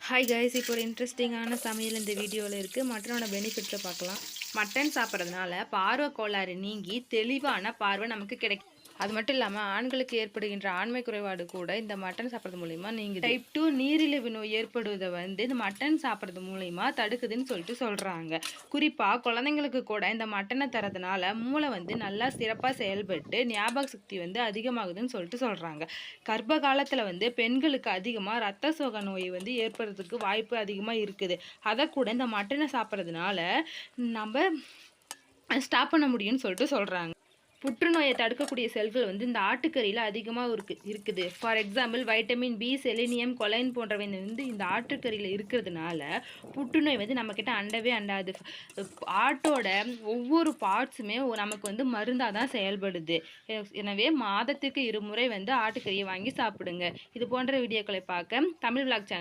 Hi guys, இப்போ ஒரு இன்ட்ரெஸ்டிங்கான சமையல் இந்த வீடியோவில் இருக்குது. மட்டனோட பெனிஃபிட்ஸை பார்க்கலாம். மட்டன் சாப்பிட்றதுனால பார்வை கோளாறு நீங்கி தெளிவான பார்வை நமக்கு கிடைக்கும். அது மட்டும் இல்லாமல் ஆண்களுக்கு ஏற்படுகின்ற ஆண்மை குறைபாடு கூட இந்த மட்டன் சாப்பிட்றது மூலிமா நீங்குது. டைப் 2 நீரிழிவு நோய் ஏற்படுவதை இந்த மட்டன் சாப்பிட்றது மூலிமா தடுக்குதுன்னு சொல்லிட்டு சொல்கிறாங்க. குறிப்பாக குழந்தைங்களுக்கு கூட இந்த மட்டனை தரதுனால மூளை நல்லா சிறப்பாக செயல்பட்டு ஞாபக சக்தி அதிகமாகுதுன்னு சொல்லிட்டு சொல்கிறாங்க. கர்ப்ப காலத்தில் பெண்களுக்கு அதிகமாக ரத்த சோகை நோய் ஏற்படுறதுக்கு வாய்ப்பு அதிகமாக இருக்குது. அதை கூட இந்த மட்டனை சாப்பிட்றதுனால நம்ம ஸ்டாப் பண்ண முடியும்னு சொல்லிட்டு சொல்கிறாங்க. புற்றுநோயை தடுக்கக்கூடிய செல்கள் இந்த ஆட்டுக்கறியில் அதிகமாக இருக்குது. For example vitamin B, selenium, choline போன்றவை இந்த ஆட்டுக்கறியில் இருக்கிறதுனால புற்றுநோய் நம்மக்கிட்ட அண்டவே அண்டாது. ஆட்டோட ஒவ்வொரு பார்ட்ஸுமே நமக்கு மருந்தாக தான் செயல்படுது. எனவே மாதத்துக்கு 2 முறை ஆட்டுக்கறியை வாங்கி சாப்பிடுங்க. இது போன்ற வீடியோக்களை பார்க்க தமிழ் விளாக் சேனல்